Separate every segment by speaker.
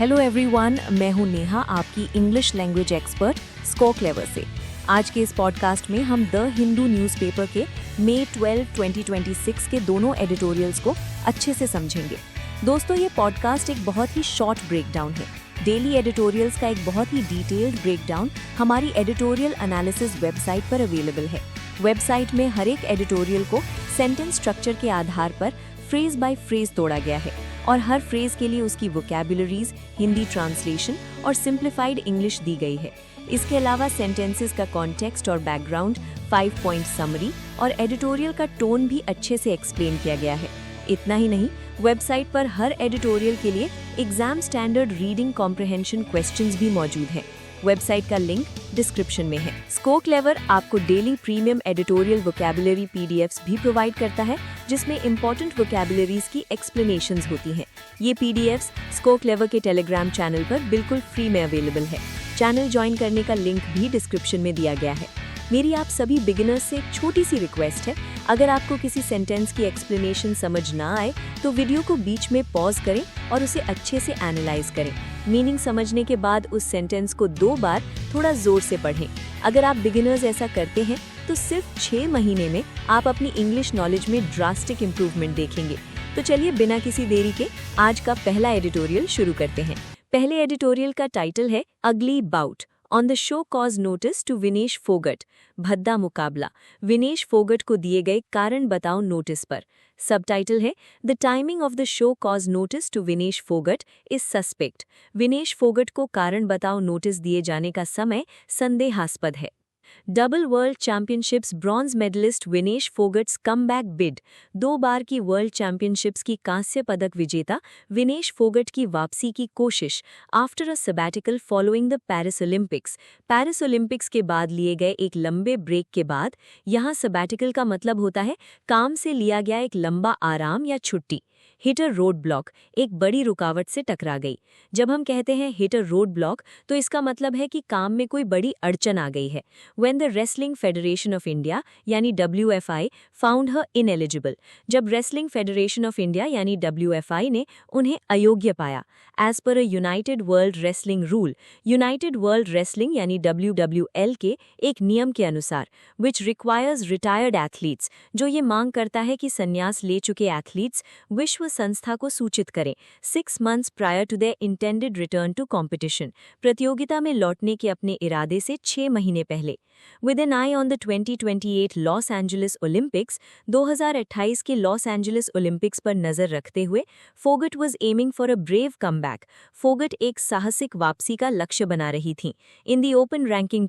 Speaker 1: Hello everyone, मैं हूं नेहा, आपकी इंग्लिश लैंग्वेज एक्सपर्ट स्को क्लेवर से। आज के इस पॉडकास्ट में हम द हिंदू न्यूज़पेपर के मई 12, 2026 के दोनों एडिटोरियल्स को अच्छे से समझेंगे। दोस्तों, ये पॉडकास्ट एक बहुत ही शॉर्ट ब्रेकडाउन है। डेली एडिटोरियल्स का एक बहुत ही डिटेल्ड ब्रेकडाउन हमारी एडिटोरियल एनालिसिस वेबसाइट पर अवेलेबल है। वेबसाइट में हर एक एडिटोरियल को सेंटेंस स्ट्रक्चर के आधार पर फ्रेज बाय फ्रेज तोड़ा गया है और हर फ्रेज के लिए उसकी वोकैबुलरीज, हिंदी ट्रांसलेशन और सिंप्लीफाइड इंग्लिश दी गई है। इसके अलावा सेंटेंसेस का कॉन्टेक्स्ट और बैकग्राउंड, 5 पॉइंट समरी और एडिटोरियल का टोन भी अच्छे से एक्सप्लेन किया गया है। इतना ही नहीं, वेबसाइट पर हर एडिटोरियल के लिए exam standard reading comprehension questions भी मौजूद हैं। वेबसाइट का लिंक डिस्क्रिप्शन में है। स्को क्लेवर आपको daily premium editorial vocabulary PDFs भी प्रोवाइड करता है, जिसमें इंपॉर्टेंट वोकैबुलरीज की एक्सप्लेनेशंस होती हैं। ये पीडीएफ्स स्को क्लेवर के टेलीग्राम चैनल पर बिल्कुल फ्री में अवेलेबल है। चैनल ज्वाइन करने का लिंक भी डिस्क्रिप्शन में दिया गया है। मेरी आप सभी बिगिनर्स से एक छोटी सी रिक्वेस्ट है, अगर आपको किसी सेंटेंस की एक्सप्लेनेशन समझ ना आए तो वीडियो को बीच में पॉज करें और उसे अच्छे से एनालाइज करें। मीनिंग समझने के बाद उस सेंटेंस को 2 बार थोड़ा जोर से पढ़ें। अगर आप बिगिनर्स ऐसा करते हैं तो सिर्फ 6 महीने में आप अपनी इंग्लिश नॉलेज में ड्रास्टिक इम्प्रूवमेंट देखेंगे। तो चलिए बिना किसी देरी के आज का पहला एडिटोरियल शुरू करते हैं। पहले एडिटोरियल का टाइटल है अगली bout on the show cause notice to Vinesh Phogat. भद्दा मुकाबला, विनेश फोगट को दिए गए कारण बताओ नोटिस पर। सबटाइटल है the timing of the show cause notice to Vinesh Phogat is suspect. Vinesh Phogat को कारण बताओ नोटिस दिए जाने का समय संदेहास्पद है। Double world championships bronze medalist Vinesh Phogat's comeback bid. 2 बार की वर्ल्ड चैंपियनशिप्स की कांस्य पदक विजेता विनेश फोगट की वापसी की कोशिश after a sabbatical following the Paris Olympics. Paris Olympics के बाद लिए गए एक लंबे ब्रेक के बाद यहाँ सबैटिकल का मतलब होता है काम से लिया गया एक लंबा आराम या छुट्टी। हिटर रोड ब्लॉक, एक बड़ी रुकावट से टकरा गई। जब हम कहते हैं हिटर रोड ब्लॉक तो इसका मतलब है कि काम में कोई बड़ी अड़चन आ गई है। When the Wrestling Federation of India यानी WFI found her ineligible, जब Wrestling Federation of India यानी WFI ने उन्हें अयोग्य पाया। As per a United World Wrestling Rule, United World Wrestling यानी WWL के एक नियम के अनुसार, which requires retired athletes, जो ये मांग करता है कि संन्यास ले चुके एथलीट्स विश्व संस्था को सूचित करें 6 months prior to their intended return to competition, प्रतियोगिता में लौटने के अपने इरादे से 6 महीने पहले। With an eye on the 2028 Los Angeles Olympics, 2028 के लॉस एंजेलिस ओलंपिक्स पर नजर रखते हुए Phogat was aiming for a brave comeback. Phogat एक साहसिक वापसी का लक्ष्य बना रही थीं। इन दी ओपन रैंकिंग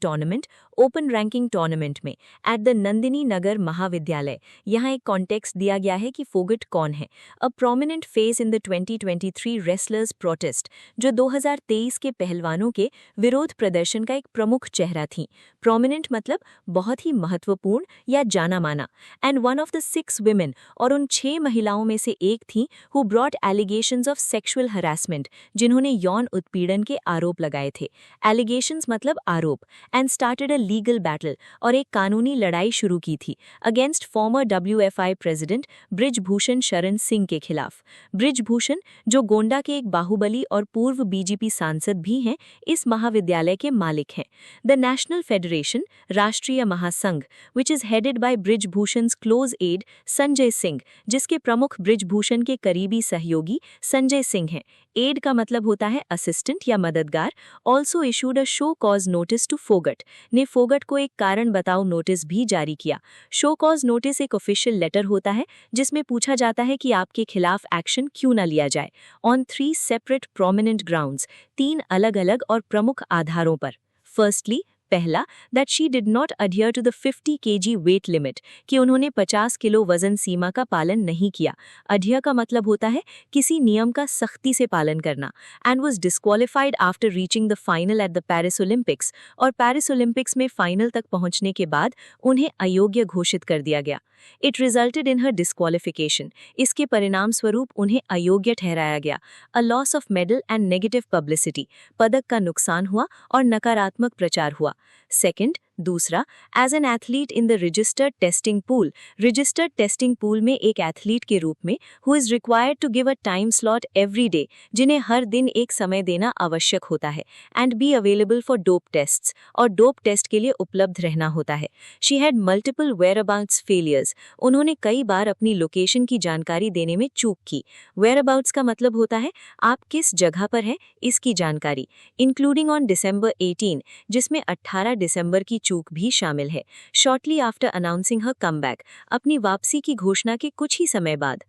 Speaker 1: टूर्नामेंट में एट द नंदिनी नगर महाविद्यालय। यहाँ एक कॉन्टेक्स्ट दिया गया है कि फोगट कौन है। A prominent face in the 2023 wrestlers protest, जो 2023 के पहलवानों के विरोध प्रदर्शन का एक प्रमुख चेहरा थी। प्रोमिनेंट मतलब बहुत ही महत्वपूर्ण या जाना माना। And one of the 6 women, और उन 6 महिलाओं में से एक थी who brought allegations of sexual harassment, जिन्होंने यौन उत्पीड़न के आरोप लगाए थे। एलिगेशंस मतलब आरोप। And started a legal battle, और एक कानूनी लड़ाई शुरू की थी against former WFI president Brijbhushan Sharan Singh के खिलाफ। बृजभूषण, जो गोंडा के एक बाहुबली और पूर्व BJP सांसद भी हैं, इस महाविद्यालय के मालिक हैं। द नेशनल फेडरेशन, राष्ट्रीय महासंघ, विच इज हेडेड बाय बृजभूषण's क्लोज एड संजय सिंह, जिसके प्रमुख बृजभूषण के करीबी सहयोगी संजय सिंह हैं। एड का मतलब होता है असिस्टेंट या मददगार। Also issued a show cause notice to Phogat, ने फोगट को एक कारण बताओ नोटिस भी जारी किया। शो कॉज नोटिस एक ऑफिशियल लेटर होता है जिसमें पूछा जाता है कि आपके खिलाफ एक्शन क्यों न लिया जाए। ऑन 3 सेपरेट प्रोमिनेंट ग्राउंड्स, 3 अलग अलग और प्रमुख आधारों पर। फर्स्टली, पहला, that she did not adhere to the 50 kg weight limit, कि उन्होंने 50 किलो वजन सीमा का पालन नहीं किया। अडियर का मतलब होता है किसी नियम का सख्ती से पालन करना। And was disqualified after reaching the final at the Paris Olympics, और पेरिस ओलंपिक्स में फाइनल तक पहुंचने के बाद उन्हें अयोग्य घोषित कर दिया गया। It resulted in her disqualification, इसके परिणाम स्वरूप उन्हें अयोग्य ठहराया गया। A loss of medal and negative publicity, पदक का नुकसान हुआ और नकारात्मक प्रचार हुआ। सेकंड, दूसरा, as an athlete in the registered testing pool. Registered testing pool में एक एथलीट के रूप में who is required to give a time slot every day, जिन्हें हर दिन एक समय देना आवश्यक होता है, and be available for dope tests, और डोप टेस्ट के लिए उपलब्ध रहना होता है। She had multiple whereabouts failures. उन्होंने कई बार अपनी लोकेशन की जानकारी देने में चूक की। वेयरअबाउट्स का मतलब होता है आप किस जगह पर हैं इसकी जानकारी, इंक्लूडिंग ऑन December 18, जिसमें 18 दिसंबर की चूक भी शामिल है। शॉर्टली आफ्टर अनाउंसिंग हर कमबैक, अपनी वापसी की घोषणा के कुछ ही समय बाद।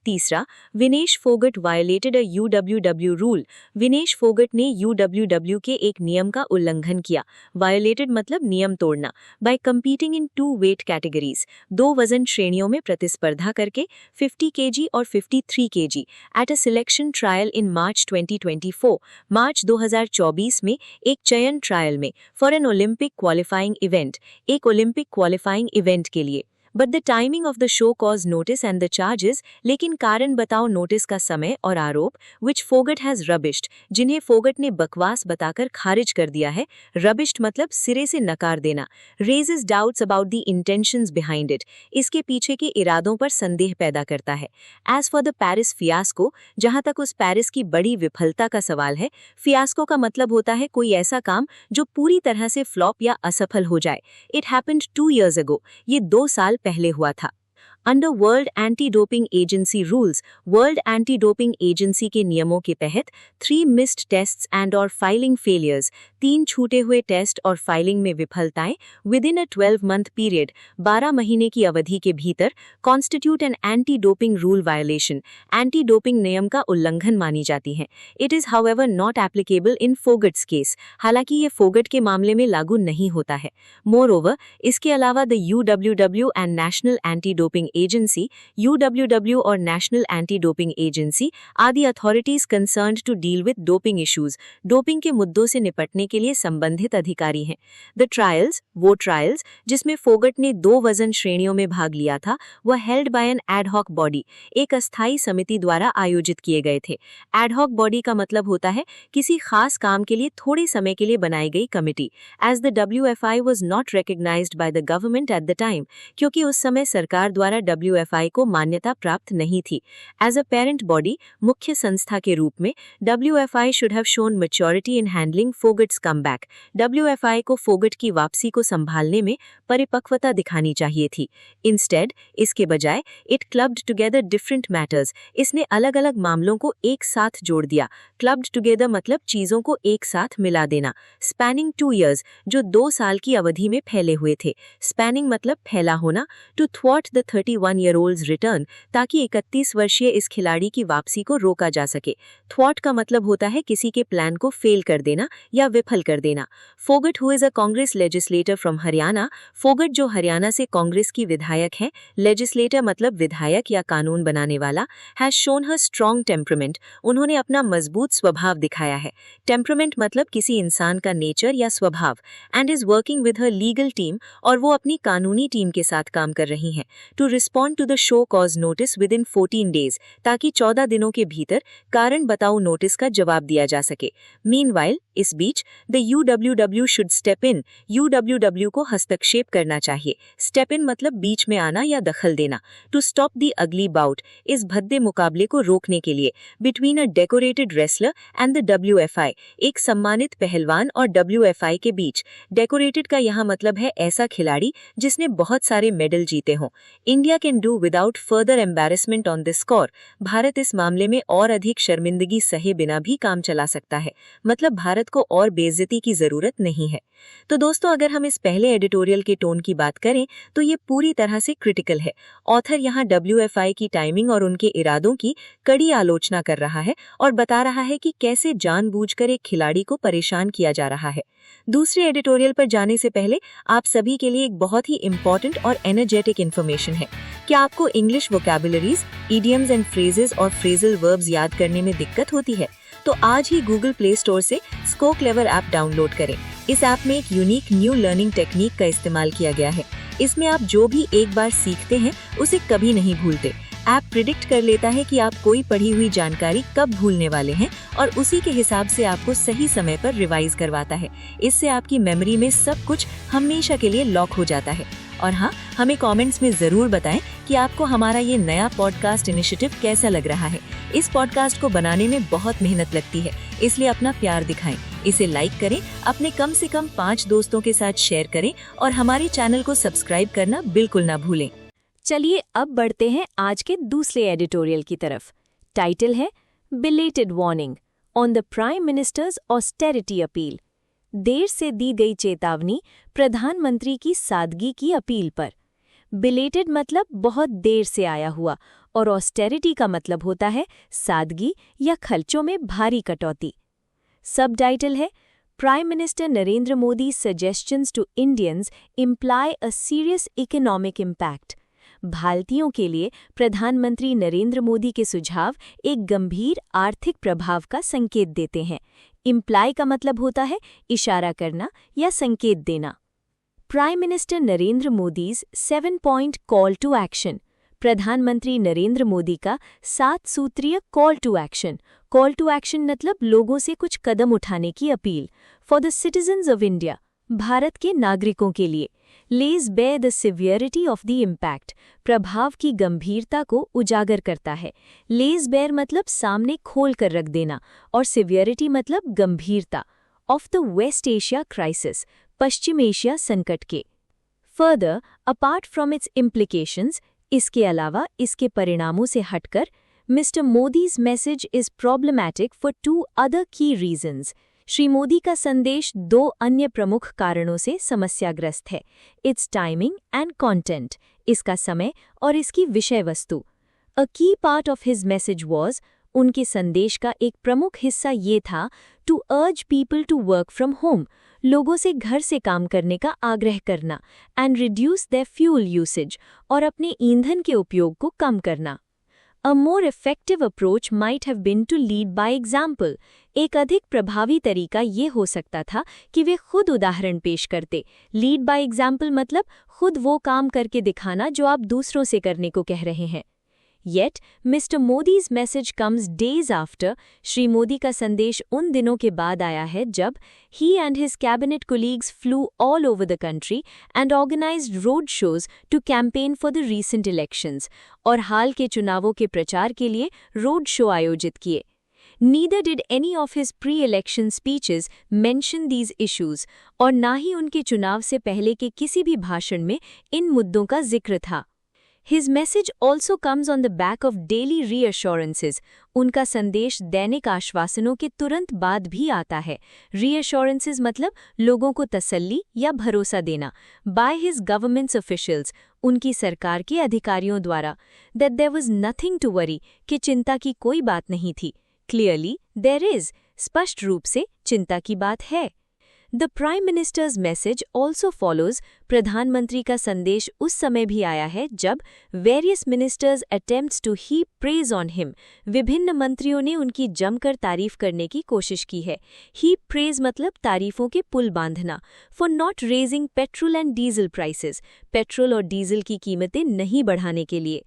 Speaker 1: तीसरा, विनेश फोगट वायलेटेड अ UWW रूल। विनेश फोगट ने UWW के एक नियम का उल्लंघन किया। वायलेटेड मतलब नियम तोड़ना। By competing in 2 weight categories, 2 वजन श्रेणियों में प्रतिस्पर्धा करके 50 kg और 53 kg at a selection trial in March 2024, मार्च 2024 में एक चयन ट्रायल में for an Olympic qualifying event, एक ओलंपिक क्वालिफाइंग इवेंट के लिए। But the timing of the show cause notice and the charges, लेकिन कारण बताओ नोटिस का समय और आरोप विच फोगट हैज रबिश्ड, जिन्हें फोगट ने बकवास बताकर खारिज कर दिया है। रबिश्ड मतलब सिरे से नकार देना। Raises doubts about the intentions behind it, इसके पीछे के इरादों पर संदेह पैदा करता है। As for the Paris fiasco, जहां तक उस पेरिस की बड़ी विफलता का सवाल है, फियास्को का मतलब होता है कोई ऐसा काम जो पूरी तरह से फ्लॉप या असफल हो जाए। इट हैपेंड 2 years ago, ये 2 साल पहले हुआ था। Under world anti doping agency rules, world anti doping agency के नियमों के तहत 3 मिस्ड टेस्ट्स एंड और फाइलिंग फेलियर्स, 3 छूटे हुए टेस्ट और फाइलिंग में विफलताएं with in a 12-month period, 12 महीने की अवधि के भीतर, constitute an anti doping rule violation, anti doping नियम का उल्लंघन मानी जाती हैं। It is however not applicable in Phogat's case, हालांकि ये फोगट के मामले में लागू नहीं होता है। मोर ओवर, इसके अलावा the UWW and national anti doping agency, UWW और national anti doping agency are the authorities concerned to deal with doping issues, doping के मुद्दों से निपटने के लिए संबंधित अधिकारी हैं। द ट्रायल्स, वो ट्रायल्स जिसमें फोगट ने 2 वजन श्रेणियों में भाग लिया था, वह held by an ad hoc body, एक अस्थायी समिति द्वारा आयोजित किए गए थे। एडहॉक बॉडी का मतलब होता है किसी खास काम के लिए थोड़े समय के लिए बनाई गई committee. As the WFI was not recognized by the government at the time, क्योंकि उस समय सरकार द्वारा WFI को मान्यता प्राप्त नहीं थी। एज अ पेरेंट बॉडी, मुख्य संस्था के रूप में, WFI should have shown maturity in handling Fogut's comeback। WFI को फोगट की वापसी को संभालने में परिपक्वता दिखानी चाहिए थी। इंस्टेड, इसके बजाय, it clubbed together different matters, इसने अलग अलग मामलों को एक साथ जोड़ दिया। क्लब्ड टुगेदर मतलब चीजों को एक साथ मिला देना। स्पैनिंग 2 years, जो 2 साल की अवधि में फैले हुए थे। स्पैनिंग मतलब फैला होना। टू थ्वाट द 31-year-old's रिटर्न, ताकि 31 वर्षीय इस खिलाड़ी की वापसी को रोका जा सके। थ्वाट का मतलब होता है किसी के प्लान को फेल कर देना या विफल कर देना। Phogat who is a Congress legislator from Haryana, Phogat जो हरियाणा से कांग्रेस की विधायक हैं, लेजिस्लेटर मतलब विधायक या कानून बनाने वाला, has shown her strong temperament, उन्होंने अपना मजबूत स्वभाव दिखाया है। टेम्परामेंट मतलब किसी इंसान का नेचर या स्वभाव। And is working with her legal team, और वो अपनी कानूनी टीम के साथ काम कर रही हैं। To respond to the show cause notice within 14 days, ताकि 14 दिनों के भीतर कारण बताओ नोटिस का जवाब दिया जा सके। मीनवाइल, इस बीच, the UWW should step in, UWW को हस्तक्षेप करना चाहिए। स्टेप इन मतलब बीच में आना या दखल देना। To stop the ugly bout, इस भद्दे मुकाबले को रोकने के लिए, between a decorated wrestler and the WFI, एक सम्मानित पहलवान और WFI के बीच। डेकोरेटेड का यहाँ मतलब है ऐसा खिलाड़ी जिसने बहुत सारे मेडल जीते हों। India can do without further embarrassment on this score, Bharat इस मामले में और अधिक शर्मिंदगी सहे बिना भी काम चला सकता है। मतलब भारत को और बेइज्जती की जरूरत नहीं है। तो दोस्तों, अगर हम इस पहले एडिटोरियल के टोन की बात करें तो ये पूरी तरह से क्रिटिकल है। ऑथर यहाँ WFI की टाइमिंग और उनके इरादों की कड़ी आलोचना कर रहा है और बता रहा है कि कैसे जानबूझकर एक खिलाड़ी को परेशान किया जा रहा है। दूसरे एडिटोरियल पर जाने से पहले आप सभी के लिए एक बहुत ही इंपॉर्टेंट और एनर्जेटिक इन्फॉर्मेशन है। क्या आपको English vocabularies, idioms and phrases और फ्रेजल वर्ब्स याद करने में दिक्कत होती है? तो आज ही गूगल प्ले स्टोर से स्को क्लेवर ऐप डाउनलोड करें। इस ऐप में एक यूनिक न्यू लर्निंग टेक्निक का इस्तेमाल किया गया है। इसमें आप जो भी एक बार सीखते हैं उसे कभी नहीं भूलते। ऐप प्रिडिक्ट कर लेता है कि आप कोई पढ़ी हुई जानकारी कब भूलने वाले हैं और उसी के हिसाब से आपको सही समय पर रिवाइज करवाता है। इससे आपकी मेमोरी में सब कुछ हमेशा के लिए लॉक हो जाता है। और हाँ, हमें कमेंट्स में जरूर बताएं कि आपको हमारा ये नया पॉडकास्ट इनिशिएटिव कैसा लग रहा है। इस पॉडकास्ट को बनाने में बहुत मेहनत लगती है, इसलिए अपना प्यार दिखाएं। इसे लाइक करें, अपने कम से कम 5 दोस्तों के साथ शेयर करें और हमारे चैनल को सब्सक्राइब करना बिल्कुल ना भूलें। चलिए अब बढ़ते हैं आज के दूसरे एडिटोरियल की तरफ। टाइटल है belated warning on the prime minister's austerity appeal. देर से दी गई चेतावनी प्रधानमंत्री की सादगी की अपील पर। बिलेटेड मतलब बहुत देर से आया हुआ और ऑस्टेरिटी का मतलब होता है सादगी या खर्चों में भारी कटौती। सब टाइटल है prime minister Narendra Modi suggestions to Indians imply a serious economic impact. भारतीयों के लिए प्रधानमंत्री नरेंद्र मोदी के सुझाव एक गंभीर आर्थिक प्रभाव का संकेत देते हैं। इम्प्लाई का मतलब होता है इशारा करना या संकेत देना। Prime minister Narendra Modi's 7-point call to action. प्रधानमंत्री नरेंद्र मोदी का 7 सूत्रीय call to action. Call to action मतलब लोगों से कुछ कदम उठाने की अपील। For the citizens of India, Bharat के नागरिकों के लिए। Lays bare the severity of the impact, प्रभाव की गंभीरता को उजागर करता है। लेज बेयर मतलब सामने खोल कर रख देना और सिवियरिटी मतलब गंभीरता। Of the West Asia crisis, पश्चिम एशिया संकट के। Further, apart from its implications, इसके अलावा इसके परिणामों से हटकर, mister Modi's message is problematic for 2 other key reasons। Shri Modi का संदेश 2 अन्य प्रमुख कारणों से समस्याग्रस्त है। इट्स टाइमिंग एंड कंटेंट, इसका समय और इसकी विषय वस्तु। अ की part of his message was, उनके संदेश का एक प्रमुख हिस्सा ये था, to urge people to work from home, लोगों से घर से काम करने का आग्रह करना, and reduce their fuel usage, और अपने ईंधन के उपयोग को कम करना। A more effective approach might have been to lead by example। एक अधिक प्रभावी तरीका ये हो सकता था कि वे खुद उदाहरण पेश करते। लीड बाय एग्जाम्पल मतलब खुद वो काम करके दिखाना जो आप दूसरों से करने को कह रहे हैं। Yet, Mr. Modi's message comes days after। Shri Modi का संदेश उन दिनों के बाद आया है जब he and his cabinet colleagues flew all over the country and organized road shows to campaign for the recent elections। और हाल के चुनावों के प्रचार के लिए रोड शो आयोजित किए। Neither did any of his pre-election speeches mention these issues। और ना ही उनके चुनाव से पहले के किसी भी भाषण में इन मुद्दों का जिक्र था। His message also comes on the back of daily reassurances। उनका संदेश दैनिक आश्वासनों के तुरंत बाद भी आता है। Reassurances मतलब लोगों को तसल्ली या भरोसा देना। By his government's officials, उनकी सरकार के अधिकारियों द्वारा। That there was nothing to worry, कि चिंता की कोई बात नहीं थी। Clearly, there is, स्पष्ट रूप से चिंता की बात है। The Prime Minister's message also follows। प्रधानमंत्री का संदेश उस समय भी आया है जब various ministers attempts to heap praise on him। विभिन्न मंत्रियों ने उनकी जमकर तारीफ करने की कोशिश की है। Heap praise मतलब तारीफों के पुल बांधना। For not raising petrol and diesel prices, petrol और डीजल की कीमतें नहीं बढ़ाने के लिए।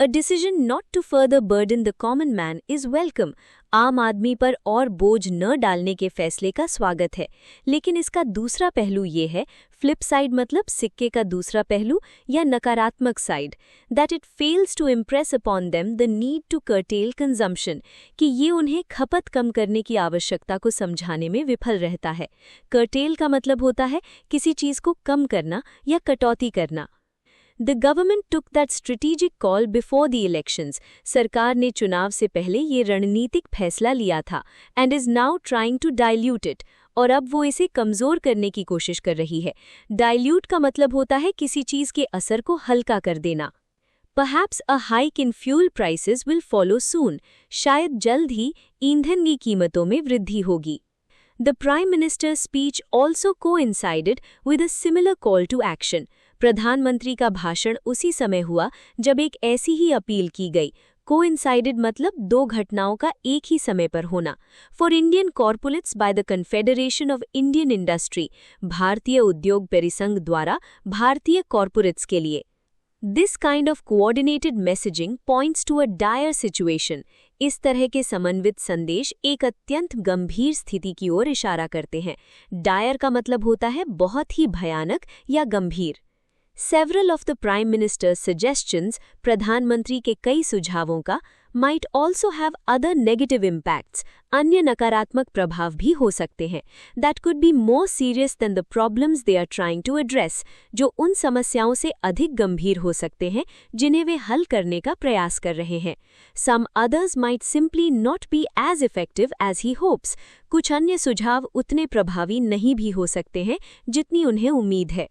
Speaker 1: A decision not to further burden the common man is welcome। आम आदमी पर और बोझ न डालने के फैसले का स्वागत है। लेकिन इसका दूसरा पहलू ये है, फ्लिप साइड मतलब सिक्के का दूसरा पहलू या नकारात्मक side, that it fails to impress upon them the need to curtail consumption, कि ये उन्हें खपत कम करने की आवश्यकता को समझाने में विफल रहता है। curtail का मतलब होता है किसी चीज को कम करना या कटौती करना। The government took that strategic call before the elections। सरकार ने चुनाव से पहले ये रणनीतिक फैसला लिया था and is now trying to dilute it। और अब वो इसे कमज़ोर करने की कोशिश कर रही है। Dilute का मतलब होता है किसी चीज़ के असर को हल्का कर देना। Perhaps a hike in fuel prices will follow soon। शायद जल्द ही ईंधन की कीमतों में वृद्धि होगी। The Prime Minister's speech also coincided with a similar call to action। प्रधानमंत्री का भाषण उसी समय हुआ जब एक ऐसी ही अपील की गई। कोइंसाइडेड मतलब 2 घटनाओं का एक ही समय पर होना। For Indian corporates by the confederation of Indian industry, भारतीय उद्योग परिसंघ द्वारा भारतीय कॉर्पोरेट्स के लिए। This kind of coordinated messaging points to a dire situation. इस तरह के समन्वित संदेश एक अत्यंत गंभीर स्थिति की ओर इशारा करते हैं। डायर का मतलब होता है बहुत ही भयानक या गंभीर। Several of the prime minister's suggestions, प्रधानमंत्री के कई सुझावों का, might also have other negative impacts, अन्य नकारात्मक प्रभाव भी हो सकते हैं। That could be more serious than the problems they are trying to address, जो उन समस्याओं से अधिक गंभीर हो सकते हैं जिन्हें वे हल करने का प्रयास कर रहे हैं। Some others might simply not be as effective as he hopes. कुछ अन्य सुझाव उतने प्रभावी नहीं भी हो सकते हैं जितनी उन्हें उम्मीद है।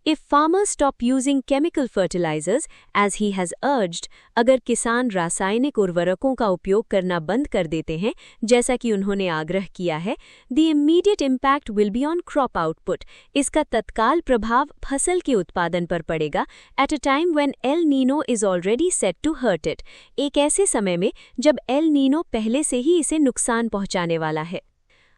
Speaker 1: If farmers stop using chemical fertilizers, as he has urged, अगर किसान रासायनिक उर्वरकों का उपयोग करना बंद कर देते हैं, जैसा कि उन्होंने आग्रह किया है, the immediate impact will be on crop output. इसका तत्काल प्रभाव फसल के उत्पादन पर पड़ेगा, at a time when El Nino is already set to hurt it. एक ऐसे समय में जब El Nino पहले से ही इसे नुकसान पहुंचाने वाला है।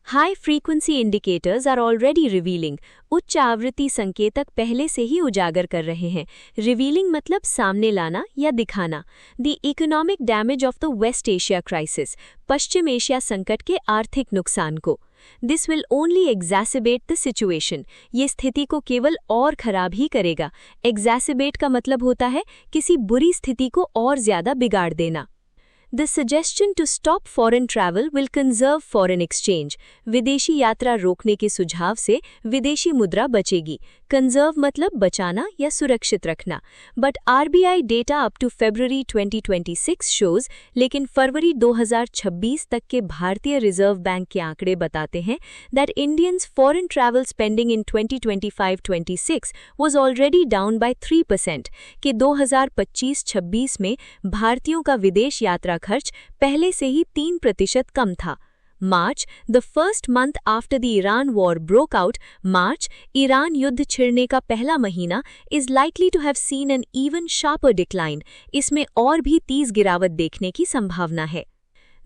Speaker 1: High frequency indicators are already revealing. उच्च आवृत्ति संकेतक पहले से ही उजागर कर रहे हैं। रिवीलिंग मतलब सामने लाना या दिखाना। The economic damage of the West Asia crisis, पश्चिम एशिया संकट के आर्थिक नुकसान को। This will only exacerbate the situation, ये स्थिति को केवल और खराब ही करेगा। एग्जैसिबेट का मतलब होता है किसी बुरी स्थिति को और ज्यादा बिगाड़ देना। The suggestion to stop foreign travel will conserve foreign exchange. विदेशी यात्रा रोकने के सुझाव से विदेशी मुद्रा बचेगी। कंजर्व मतलब बचाना या सुरक्षित रखना। But RBI data up to February 2026 shows, लेकिन फरवरी 2026 तक के भारतीय रिजर्व बैंक के आंकड़े बताते हैं that Indians foreign travel spending in 2025-26 was already down by 3%, कि 2025-26 में भारतीयों का विदेश यात्रा खर्च पहले से ही 3% कम था। March, the first month after the Iran war broke out, March, Iran युद्ध छिड़ने का पहला महीना, is likely to have seen an even sharper decline. इसमें और भी तेज गिरावट देखने की संभावना है।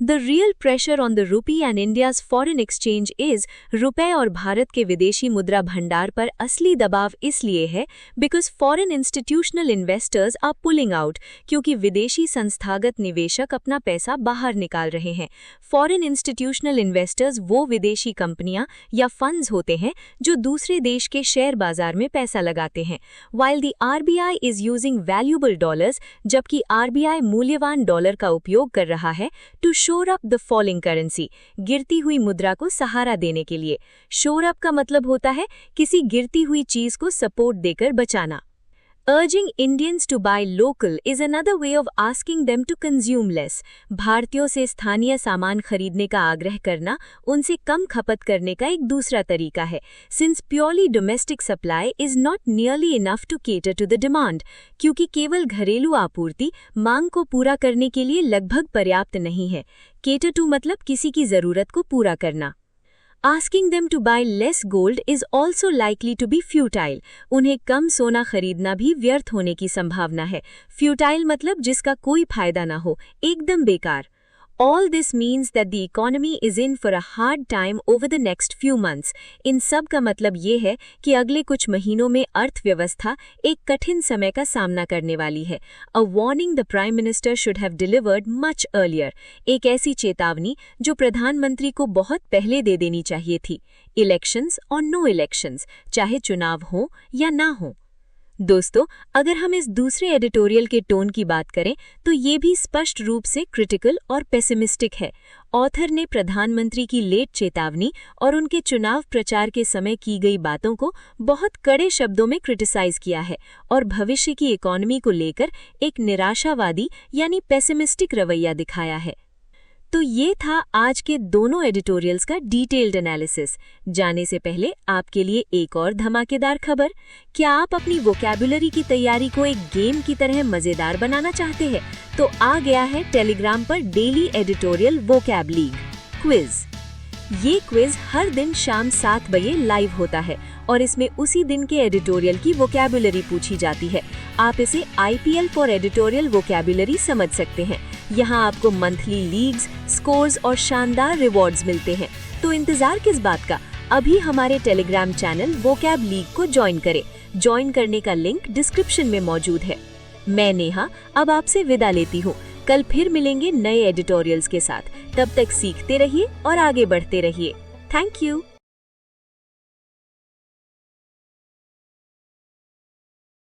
Speaker 1: The real pressure on the rupee and India's foreign exchange is, रुपए और भारत के विदेशी मुद्रा भंडार पर असली दबाव इसलिए है because foreign institutional investors are pulling out, क्योंकि विदेशी संस्थागत निवेशक अपना पैसा बाहर निकाल रहे हैं। Foreign institutional investors वो विदेशी कंपनियां या फंड्स होते हैं जो दूसरे देश के शेयर बाजार में पैसा लगाते हैं। While the RBI is using valuable dollars, जबकि RBI मूल्यवान डॉलर का उपयोग कर रहा है to shore up the falling currency, गिरती हुई मुद्रा को सहारा देने के लिए। shore up का मतलब होता है किसी गिरती हुई चीज को सपोर्ट देकर बचाना। Urging Indians to buy local is another way of asking them to consume less. भारतीयों से स्थानीय सामान खरीदने का आग्रह करना उनसे कम खपत करने का एक दूसरा तरीका है। Since purely domestic supply is not nearly enough to cater to the demand, क्योंकि केवल घरेलू आपूर्ति मांग को पूरा करने के लिए लगभग पर्याप्त नहीं है। Cater to मतलब किसी की जरूरत को पूरा करना। Asking them to buy less gold is also likely to be futile. उन्हें कम सोना खरीदना भी व्यर्थ होने की संभावना है। Futile मतलब जिसका कोई फायदा ना हो, एकदम बेकार। All this means that the economy is in for a hard time over the next few months. इन सब का मतलब ये है कि अगले कुछ महीनों में अर्थव्यवस्था एक कठिन समय का सामना करने वाली है। A warning the Prime Minister should have delivered much earlier. एक ऐसी चेतावनी जो प्रधानमंत्री को बहुत पहले दे देनी चाहिए थी। Elections और no elections, चाहे चुनाव हो या ना हो। दोस्तों, अगर हम इस दूसरे एडिटोरियल के टोन की बात करें तो ये भी स्पष्ट रूप से क्रिटिकल और पेसिमिस्टिक है। ऑथर ने प्रधानमंत्री की लेट चेतावनी और उनके चुनाव प्रचार के समय की गई बातों को बहुत कड़े शब्दों में क्रिटिसाइज किया है और भविष्य की इकोनॉमी को लेकर एक निराशावादी यानी पेसिमिस्टिक रवैया दिखाया है। तो ये था आज के दोनों एडिटोरियल्स का डिटेल्ड एनालिसिस। जाने से पहले आपके लिए एक और धमाकेदार खबर। क्या आप अपनी वोकैबुलरी की तैयारी को एक गेम की तरह मजेदार बनाना चाहते हैं? तो आ गया है टेलीग्राम पर daily editorial vocab league quiz. ये क्विज हर दिन शाम 7 बजे लाइव होता है और इसमें उसी दिन के एडिटोरियल की वोकैबुलरी पूछी जाती है। आप इसे IPL फॉर एडिटोरियल वोकैबुलरी समझ सकते हैं। यहाँ आपको मंथली लीग्स, स्कोर्स और शानदार रिवॉर्ड्स मिलते हैं। तो इंतजार किस बात का? अभी हमारे टेलीग्राम चैनल वोकैब लीग को ज्वाइन करें। ज्वाइन करने का लिंक डिस्क्रिप्शन में मौजूद है। मैं नेहा अब आपसे विदा लेती हूँ। कल फिर मिलेंगे नए एडिटोरियल्स के साथ। तब तक सीखते रहिए और आगे बढ़ते रहिए। Thank you.